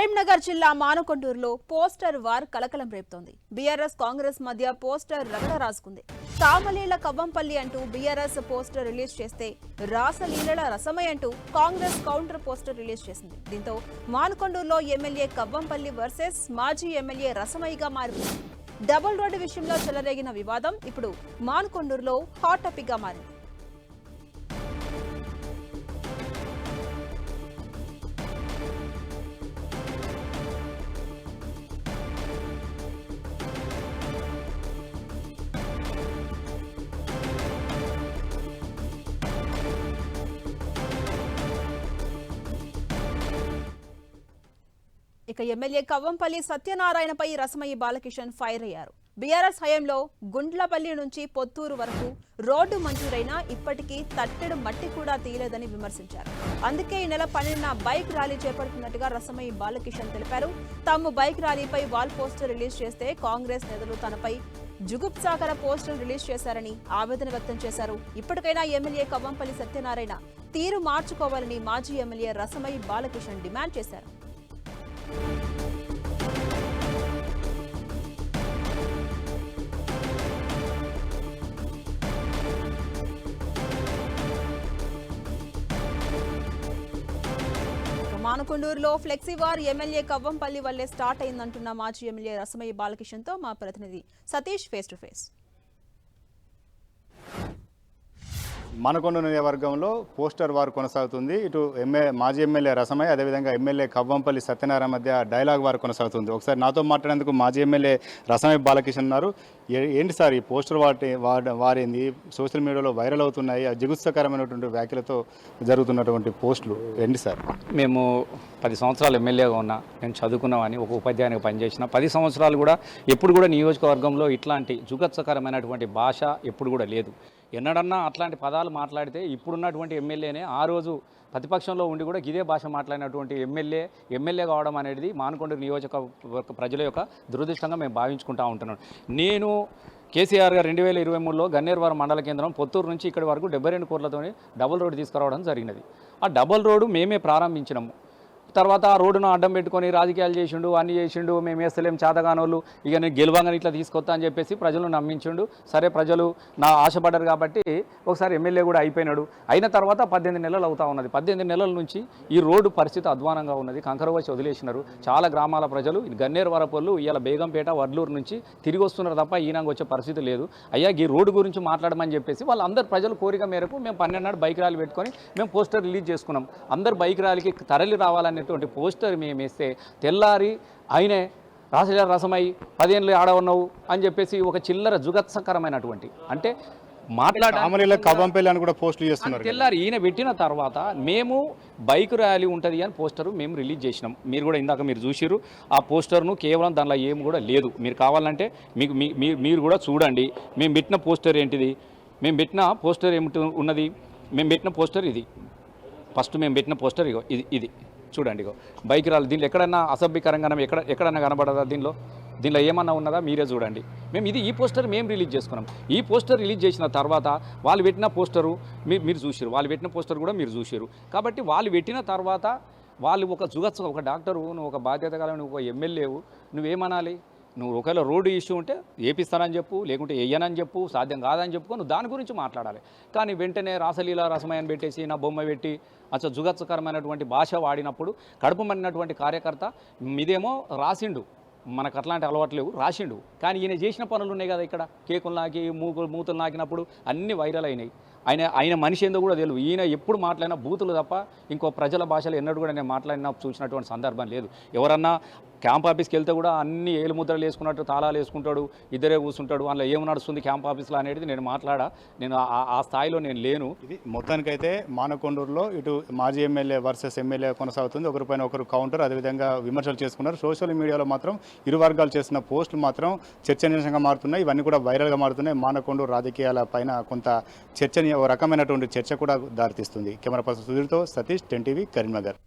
కరీంనగర్ జిల్లా మానకొండూరులో poster war కలకలం రేపుతోంది. బీఆర్ఎస్ కాంగ్రెస్ మధ్య పోస్టర్ రగడ రాసుకుంది. సామలీల కవ్వంపల్లి అంటూ బీఆర్ఎస్ పోస్టర్ రిలీజ్ చేస్తే రాసలీలల రసమై అంటూ కాంగ్రెస్ కౌంటర్ పోస్టర్ రిలీజ్ చేసింది. దీంతో మానకొండూరులో ఎమ్మెల్యే కవ్వంపల్లి వర్సెస్ మాజీ ఎమ్మెల్యే రసమయ్యగా మారింది. డబుల్ రోడ్డు విషయంలో చెలరేగిన వివాదం ఇప్పుడు మానకొండూరులో హాట్ టాపిక్ గా మారింది. ఇక ఎమ్మెల్యే కవ్వంపల్లి సత్యనారాయణపై రసమయ్య బాలకిషన్ ఫైర్ అయ్యారు. బీఆర్ఎస్ హయాంలో గుండ్లపల్లి నుంచి పొత్తూరు వరకు రోడ్డు మంజూరైనా ఇప్పటికీ తట్టెడు మట్టి కూడా తీయలేదని విమర్శించారు. అందుకే ఈ నెల 12న బైక్ ర్యాలీ చేపడుతున్నట్టుగా రసమయ్య బాలకిషన్ తెలిపారు. తాము బైక్ ర్యాలీపై వాల్ పోస్టర్ రిలీజ్ చేస్తే కాంగ్రెస్ నేతలు తనపై జుగుప్సాకర పోస్టర్ రిలీజ్ చేశారని ఆవేదన వ్యక్తం చేశారు. ఇప్పటికైనా ఎమ్మెల్యే కవ్వంపల్లి సత్యనారాయణ తీరు మార్చుకోవాలని మాజీ ఎమ్మెల్యే రసమయ్య బాలకిషన్ డిమాండ్ చేశారు. మానకొండూరులో ఫ్లెక్సీవార్ ఎమ్మెల్యే కవ్వంపల్లి వల్లే స్టార్ట్ అయిందంటున్న మాజీ ఎమ్మెల్యే రసమయ్య బాలకిషన్ తో మా ప్రతినిధి Satish face to face. Manakondur నియోజకవర్గంలో పోస్టర్ వార్ కొనసాగుతుంది. ఇటు మాజీ ఎమ్మెల్యే రసమయ్య అదేవిధంగా ఎమ్మెల్యే కవ్వంపల్లి సత్యనారాయణ మధ్య డైలాగ్ వార్ కొనసాగుతుంది. ఒకసారి నాతో మాట్లాడేందుకు మాజీ ఎమ్మెల్యే రసమయ్య బాలకిషన్ ఉన్నారు. ఏంటి సార్ ఈ పోస్టర్ వారేంది? సోషల్ మీడియాలో వైరల్ అవుతున్నాయి, జిగుత్సకరమైనటువంటి వ్యాఖ్యలతో జరుగుతున్నటువంటి పోస్టులు ఏంటి సార్? మేము 10 సంవత్సరాలు ఎమ్మెల్యేగా ఉన్నా, నేను చదువుకున్నామని ఒక ఉపాధ్యాయునికి పనిచేసిన 10 సంవత్సరాలు కూడా ఎప్పుడు కూడా నియోజకవర్గంలో ఇట్లాంటి జుగుత్సకరమైనటువంటి భాష ఎప్పుడు కూడా లేదు. ఎన్నడన్నా అట్లాంటి పదాలు మాట్లాడితే ఇప్పుడున్నటువంటి ఎమ్మెల్యేనే ఆ రోజు ప్రతిపక్షంలో ఉండి కూడా ఇదే భాష మాట్లాడినటువంటి ఎమ్మెల్యే కావడం అనేది మానకొండూరు నియోజకవర్గ ప్రజల యొక్క దురదృష్టంగా మేము భావించుకుంటూ ఉంటున్నాం. నేను కేసీఆర్ గారు 2023లో గన్నేరువరం మండల కేంద్రం పొత్తూరు నుంచి ఇక్కడి వరకు 72 కోట్లతో డబుల్ రోడ్డు తీసుకురావడం జరిగినది. ఆ డబుల్ రోడ్డు మేమే ప్రారంభించినాము. తర్వాత ఆ రోడ్డును అడ్డం పెట్టుకొని రాజకీయాలు చేసిండు, అన్నీ చేసిండు, మేము వేస్తలేం చేతగానోళ్ళు, ఇక నేను గెలవంగానే ఇట్లా తీసుకొస్తా అని చెప్పేసి ప్రజలను నమ్మించిండు. సరే ప్రజలు నా ఆశపడ్డారు కాబట్టి ఒకసారి ఎమ్మెల్యే కూడా అయిపోయినాడు. అయిన తర్వాత 18 నెలలు అవుతా ఉన్నది. 18 నెలల నుంచి ఈ రోడ్డు పరిస్థితి అధ్వానంగా ఉన్నది. కంకర వచ్చి వదిలేసినారు. చాలా గ్రామాల ప్రజలు గన్నేరు వరపొళ్ళు ఇవాళ బేగంపేట వడ్లూరు నుంచి తిరిగి వస్తున్నారు తప్ప ఈయనకు వచ్చే పరిస్థితి లేదు. అయ్యా ఈ రోడ్డు గురించి మాట్లాడమని చెప్పేసి వాళ్ళందరూ ప్రజలు కోరిక మేరకు మేము 12 నాడు బైక్ ర్యాలీ పెట్టుకొని మేము పోస్టర్ రిలీజ్ చేసుకున్నాం. అందరు బైక్ ర్యాలీకి తరలి రావాలని పోస్టర్ మేము వేస్తే తెల్లారి ఆయనే రాసలీల రసమై 10 ఏళ్ళు ఆడ ఉన్నావు అని చెప్పేసి ఒక చిల్లర జుగత్సకరమైనటువంటి అంటే తెల్లారి ఈయన పెట్టిన తర్వాత మేము బైక్ ర్యాలీ ఉంటుంది అని పోస్టర్ మేము రిలీజ్ చేసినాం. మీరు కూడా ఇందాక మీరు చూసిర్రు ఆ పోస్టర్ను. కేవలం దానిలో ఏం కూడా లేదు. మీరు కావాలంటే మీరు కూడా చూడండి. మేము పెట్టిన పోస్టర్ ఏంటిది, మేము పెట్టిన పోస్టర్ ఏమిటి ఉన్నది, మేము పెట్టిన పోస్టర్ ఇది. ఫస్ట్ మేము పెట్టిన పోస్టర్ ఇగో ఇది చూడండి. ఇగో బైక్ ర్యాలీ. దీనిలో ఎక్కడన్నా అసభ్యకరంగా ఎక్కడన్నా కనబడదా? దీనిలో ఏమన్నా ఉన్నదా? మీరే చూడండి. మేము ఈ పోస్టర్ మేము రిలీజ్ చేసుకున్నాం. ఈ పోస్టర్ రిలీజ్ చేసిన తర్వాత వాళ్ళు పెట్టిన పోస్టరు మీరు చూసారు, వాళ్ళు పెట్టిన పోస్టర్ కూడా మీరు చూసారు. కాబట్టి వాళ్ళు పెట్టిన తర్వాత వాళ్ళు ఒక డాక్టరు, నువ్వు ఒక బాధ్యత గల నువ్వు ఒక ఎమ్మెల్యేవు, నువ్వేమనాలి? నువ్వు ఒకవేళ రోడ్డు ఇష్యూ ఉంటే ఏపిస్తానని చెప్పు, లేకుంటే వెయ్యనని చెప్పు, సాధ్యం కాదని చెప్పుకో, నువ్వు దాని గురించి మాట్లాడాలి. కానీ వెంటనే రాసలీల రసమయ్యని పెట్టేసి నా బొమ్మ పెట్టి అసలు జుగత్సకరమైనటువంటి భాష వాడినప్పుడు కడుపు మన్నటువంటి కార్యకర్త మీదేమో రాసిండు, మనకు అట్లాంటి అలవాటు లేవు, రాసిండు. కానీ ఈయన చేసిన పనులు ఉన్నాయి కదా, ఇక్కడ కేకులు నాకి మూతులు నాకినప్పుడు అన్నీ వైరల్ అయినాయి. ఆయన మనిషి ఏందో కూడా తెలియదు. ఈయన ఎప్పుడు మాట్లాడినా బూతులు తప్ప ఇంకో ప్రజల భాషలో ఎన్నడూ కూడా నేను మాట్లాడినా చూసినటువంటి సందర్భం లేదు. ఎవరన్నా క్యాంప్ ఆఫీస్కి వెళ్తే కూడా అన్ని ఏలు ముద్రలు వేసుకున్నట్టు తాళాలు వేసుకుంటాడు, ఇద్దరే కూర్చుంటాడు. అందులో ఏం నడుస్తుంది క్యాంప్ ఆఫీస్లో అనేది నేను ఆ స్థాయిలో నేను లేను. ఇది మొత్తానికైతే మానకొండూరులో ఇటు మాజీ ఎమ్మెల్యే వర్సెస్ ఎమ్మెల్యే కొనసాగుతుంది. ఒకరిపైన ఒకరు కౌంటర్, అదేవిధంగా విమర్శలు చేసుకున్నారు. సోషల్ మీడియాలో మాత్రం ఇరు వర్గాలు చేసిన పోస్టులు మాత్రం చర్చనీయాంశంగా మారుతున్నాయి. ఇవన్నీ కూడా వైరల్గా మారుతున్నాయి. మానకొండూరు రాజకీయాల పైన కొంత రకమైనటువంటి చర్చ కూడా దారితీస్తుంది. కెమెరా పర్సన్ సుధీర్తో సతీష్, 10 టీవీ, కరీంనగర్.